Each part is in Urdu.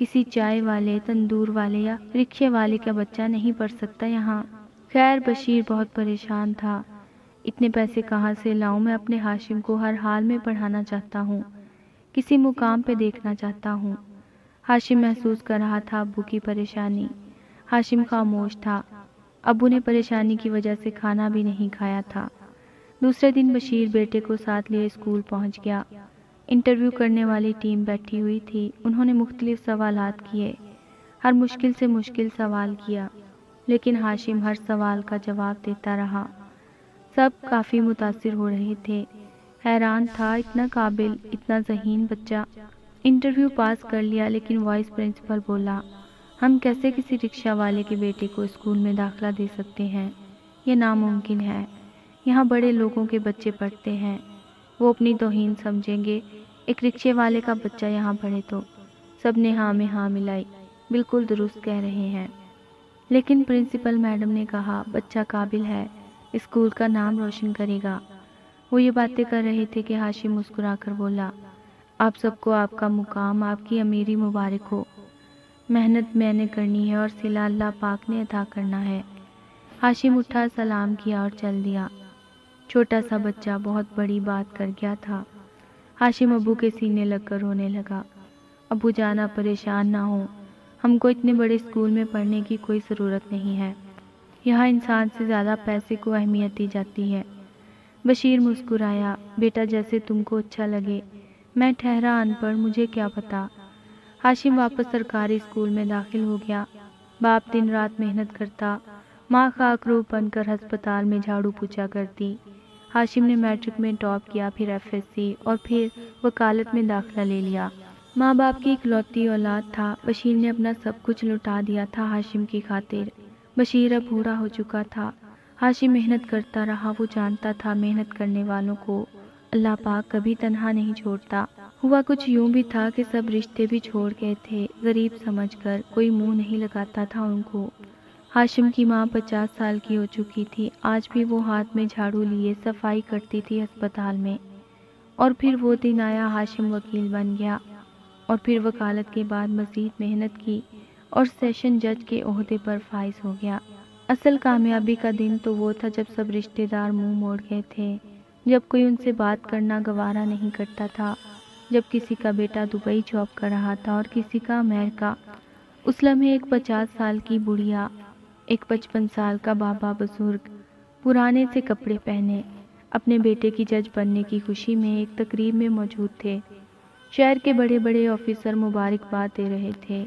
کسی چائے والے، تندور والے یا رکشے والے کا بچہ نہیں پڑھ سکتا یہاں؟ خیر بشیر بہت پریشان تھا، اتنے پیسے کہاں سے لاؤں؟ میں اپنے ہاشم کو ہر حال میں پڑھانا چاہتا ہوں، کسی مقام پہ دیکھنا چاہتا ہوں۔ ہاشم محسوس کر رہا تھا ابو کی پریشانی۔ ہاشم خاموش تھا، ابو نے پریشانی کی وجہ سے کھانا بھی نہیں کھایا تھا۔ دوسرے دن بشیر بیٹے کو ساتھ لیے اسکول پہنچ گیا۔ انٹرویو کرنے والی ٹیم بیٹھی ہوئی تھی، انہوں نے مختلف سوالات کیے، ہر مشکل سے مشکل سوال کیا، لیکن ہاشم ہر سوال کا جواب دیتا رہا۔ سب کافی متاثر ہو رہے تھے، حیران تھا، اتنا قابل، اتنا ذہین بچہ۔ انٹرویو پاس کر لیا، لیکن وائس پرنسپل بولا، ہم کیسے کسی رکشہ والے کے بیٹے کو اسکول میں داخلہ دے سکتے ہیں؟ یہ ناممکن ہے، یہاں بڑے لوگوں کے بچے پڑھتے ہیں، وہ اپنی توہین سمجھیں گے ایک رکشے والے کا بچہ یہاں پڑھے تو؟ سب نے ہاں میں ہاں ملائی، بالکل درست کہہ رہے ہیں۔ لیکن پرنسپل میڈم نے کہا، بچہ قابل ہے، اسکول کا نام روشن کرے گا۔ وہ یہ باتیں کر رہے تھے کہ ہاشم مسکرا کر بولا، آپ سب کو آپ کا مقام، آپ کی امیری مبارک ہو۔ محنت میں نے کرنی ہے اور صلہ اللہ پاک نے عطا کرنا ہے۔ ہاشم اٹھا، سلام کیا اور چل دیا۔ چھوٹا سا بچہ بہت بڑی بات کر گیا تھا۔ ہاشم ابو کے سینے لگ کر رونے لگا۔ ابو جانا پریشان نہ ہو، ہم کو اتنے بڑے اسکول میں پڑھنے کی کوئی ضرورت نہیں ہے، یہاں انسان سے زیادہ پیسے کو اہمیت دی جاتی ہے۔ بشیر مسکرایا، بیٹا جیسے تم کو اچھا لگے، میں ٹھہرا ان پڑھ، مجھے کیا پتا۔ ہاشم واپس سرکاری اسکول میں داخل ہو گیا۔ باپ دن رات محنت کرتا، ماں خاک روح بن کر ہسپتال میں جھاڑو پوچھا کرتی۔ ہاشم نے میٹرک میں ٹاپ کیا، پھر ایف ایس سی اور پھر وکالت میں داخلہ لے لیا۔ ماں باپ کی اکلوتی اولاد تھا، بشیر نے اپنا سب کچھ لٹا دیا تھا ہاشم کی خاطر۔ بشیر اب بوڑھا ہو چکا تھا، ہاشم محنت کرتا رہا، وہ جانتا تھا محنت کرنے والوں کو اللہ پاک کبھی تنہا نہیں چھوڑتا۔ ہوا کچھ یوں بھی تھا کہ سب رشتے بھی چھوڑ گئے تھے، غریب سمجھ کر کوئی منہ نہیں لگاتا تھا ان کو۔ ہاشم کی ماں 50 سال کی ہو چکی تھی، آج بھی وہ ہاتھ میں جھاڑو لیے صفائی کرتی تھی ہسپتال میں۔ اور پھر وہ دن آیا، ہاشم وکیل بن گیا، اور پھر وکالت کے بعد مزید محنت کی اور سیشن جج کے عہدے پر فائز ہو گیا۔ اصل کامیابی کا دن تو وہ تھا جب سب رشتہ دار منہ موڑ گئے تھے، جب کوئی ان سے بات کرنا گوارا نہیں کرتا تھا، جب کسی کا بیٹا دبئی جاب کر رہا تھا اور کسی کا امریکہ۔ اس لمحے ایک 50 سال کی بڑھیا، ایک 55 سال کا بابا بزرگ، پرانے سے کپڑے پہنے، اپنے بیٹے کی جج بننے کی خوشی میں ایک تقریب میں موجود تھے۔ شہر کے بڑے بڑے آفیسر مبارکباد دے رہے تھے۔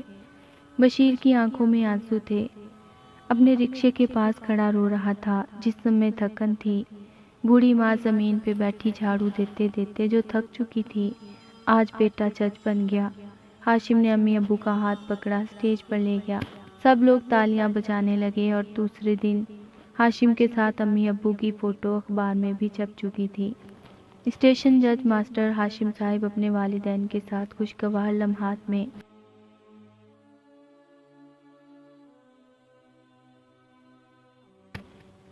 بشیر کی آنکھوں میں آنسو تھے، اپنے رکشے کے پاس کھڑا رو رہا تھا، جسم میں تھکن تھی۔ بوڑھی ماں زمین پہ بیٹھی جھاڑو دیتے دیتے جو تھک چکی تھی، آج بیٹا جج بن گیا۔ ہاشم نے امی ابو کا ہاتھ پکڑا، اسٹیج پر لے گیا، سب لوگ تالیاں بجانے لگے، اور دوسرے دن ہاشم کے ساتھ امی ابو کی فوٹو اخبار میں بھی چھپ چکی تھی۔ اسٹیشن جج ماسٹر ہاشم صاحب اپنے والدین کے ساتھ خوشگوار لمحات میں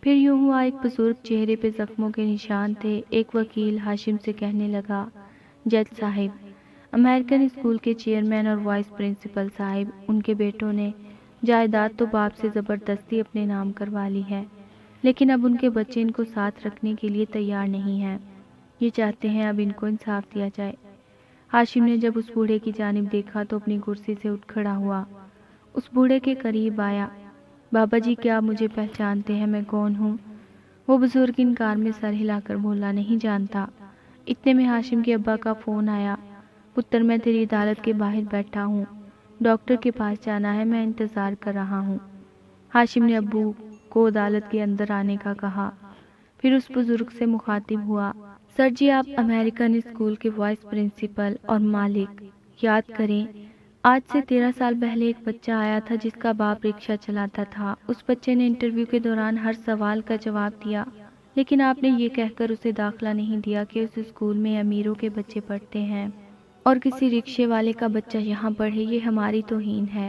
پھر یوں ہوا، ایک بزرگ چہرے پہ زخموں کے نشان تھے۔ ایک وکیل ہاشم سے کہنے لگا، جج صاحب، امریکن اسکول کے چیئرمین اور وائس پرنسپل صاحب، ان کے بیٹوں نے جائیداد تو باپ سے زبردستی اپنے نام کروا لی ہے، لیکن اب ان کے بچے ان کو ساتھ رکھنے کے لیے تیار نہیں ہیں، یہ چاہتے ہیں اب ان کو انصاف دیا جائے۔ ہاشم نے جب اس بوڑھے کی جانب دیکھا تو اپنی کرسی سے اٹھ کھڑا ہوا، اس بوڑھے کے قریب آیا۔ بابا جی، کیا آپ مجھے پہچانتے ہیں؟ میں کون ہوں؟ وہ بزرگ انکار میں سر ہلا کر بولا، نہیں جانتا۔ اتنے میں ہاشم کے ابا کا فون آیا، پتر میں تیری عدالت کے باہر بیٹھا ہوں، ڈاکٹر کے پاس جانا ہے، میں انتظار کر رہا ہوں۔ ہاشم نے ابو کو عدالت کے اندر آنے کا کہا، پھر اس بزرگ سے مخاطب ہوا، سر جی، آپ امریکن اسکول کے وائس پرنسپل اور مالک، یاد کریں آج سے 13 سال پہلے ایک بچہ آیا تھا جس کا باپ رکشہ چلاتا تھا۔ اس بچے نے انٹرویو کے دوران ہر سوال کا جواب دیا، لیکن آپ نے یہ کہہ کر اسے داخلہ نہیں دیا کہ اس اسکول میں امیروں کے بچے پڑھتے ہیں اور کسی رکشے والے کا بچہ یہاں پڑھے، یہ ہماری توہین ہے،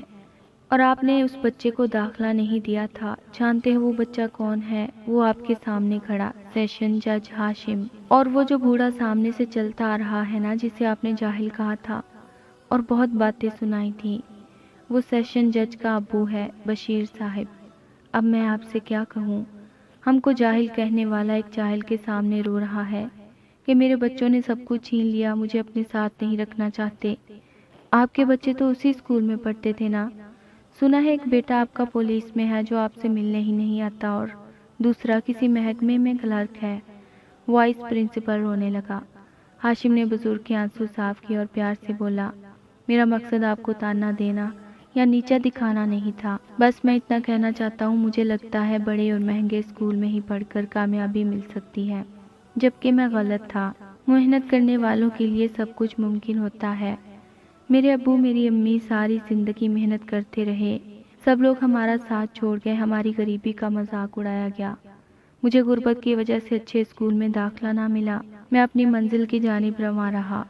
اور آپ نے اس بچے کو داخلہ نہیں دیا تھا۔ جانتے ہو وہ بچہ کون ہے؟ وہ آپ کے سامنے کھڑا سیشن جج ہاشم، اور وہ جو بوڑھا سامنے سے چلتا آ رہا ہے نا، جسے آپ نے جاہل کہا تھا اور بہت باتیں سنائی تھی، وہ سیشن جج کا ابو ہے، بشیر صاحب۔ اب میں آپ سے کیا کہوں؟ ہم کو جاہل کہنے والا ایک جاہل کے سامنے رو رہا ہے کہ میرے بچوں نے سب کچھ چھین لیا، مجھے اپنے ساتھ نہیں رکھنا چاہتے۔ آپ کے بچے تو اسی اسکول میں پڑھتے تھے نا؟ سنا ہے ایک بیٹا آپ کا پولیس میں ہے جو آپ سے ملنے ہی نہیں آتا، اور دوسرا کسی محکمے میں کلرک ہے۔ وائس پرنسپل رونے لگا۔ ہاشم نے بزرگ کے آنسو صاف کیے اور پیار سے بولا، میرا مقصد آپ کو تانا دینا یا نیچا دکھانا نہیں تھا، بس میں اتنا کہنا چاہتا ہوں، مجھے لگتا ہے بڑے اور مہنگے اسکول میں ہی پڑھ کر کامیابی مل سکتی ہے، جبکہ میں غلط تھا۔ محنت کرنے والوں کے لیے سب کچھ ممکن ہوتا ہے۔ میرے ابو میری امی ساری زندگی محنت کرتے رہے، سب لوگ ہمارا ساتھ چھوڑ گئے، ہماری غریبی کا مذاق اڑایا گیا، مجھے غربت کی وجہ سے اچھے اسکول میں داخلہ نہ ملا، میں اپنی منزل کی جانب رواں رہا۔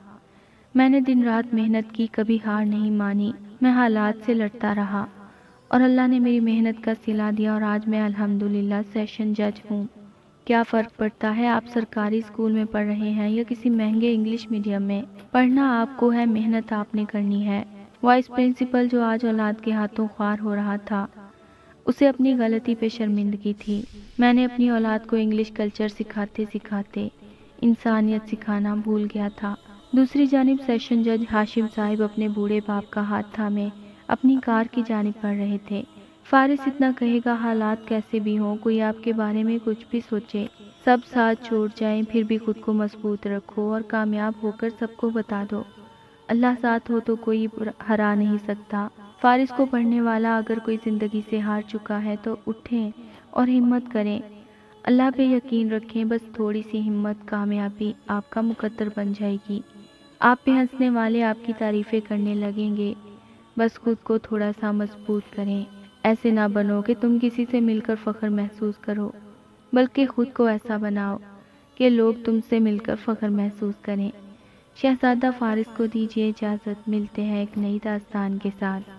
میں نے دن رات محنت کی، کبھی ہار نہیں مانی، میں حالات سے لڑتا رہا اور اللہ نے میری محنت کا صلہ دیا، اور آج میں الحمدللہ سیشن جج ہوں۔ کیا فرق پڑتا ہے آپ سرکاری اسکول میں پڑھ رہے ہیں یا کسی مہنگے انگلش میڈیم میں؟ پڑھنا آپ کو ہے، محنت آپ نے کرنی ہے۔ وائس پرنسپل جو آج اولاد کے ہاتھوں خوار ہو رہا تھا، اسے اپنی غلطی پہ شرمندگی تھی۔ میں نے اپنی اولاد کو انگلش کلچر سکھاتے سکھاتے انسانیت سکھانا بھول گیا تھا۔ دوسری جانب سیشن جج ہاشم صاحب اپنے بوڑھے باپ کا ہاتھ تھامے اپنی کار کی جانب بڑھ رہے تھے۔ فارس اتنا کہے گا، حالات کیسے بھی ہوں، کوئی آپ کے بارے میں کچھ بھی سوچے، سب ساتھ چھوڑ جائیں، پھر بھی خود کو مضبوط رکھو اور کامیاب ہو کر سب کو بتا دو، اللہ ساتھ ہو تو کوئی ہرا نہیں سکتا۔ فارس کو پڑھنے والا اگر کوئی زندگی سے ہار چکا ہے تو اٹھیں اور ہمت کریں، اللہ پہ یقین رکھیں، بس تھوڑی سی ہمت، کامیابی آپ کا مقدر بن جائے گی۔ آپ پہ ہنسنے والے آپ کی تعریفیں کرنے لگیں گے، بس خود کو تھوڑا سا مضبوط کریں۔ ایسے نہ بنو کہ تم کسی سے مل کر فخر محسوس کرو، بلکہ خود کو ایسا بناؤ کہ لوگ تم سے مل کر فخر محسوس کریں۔ شہزادہ فارس کو دیجیے اجازت، ملتے ہیں ایک نئی داستان کے ساتھ۔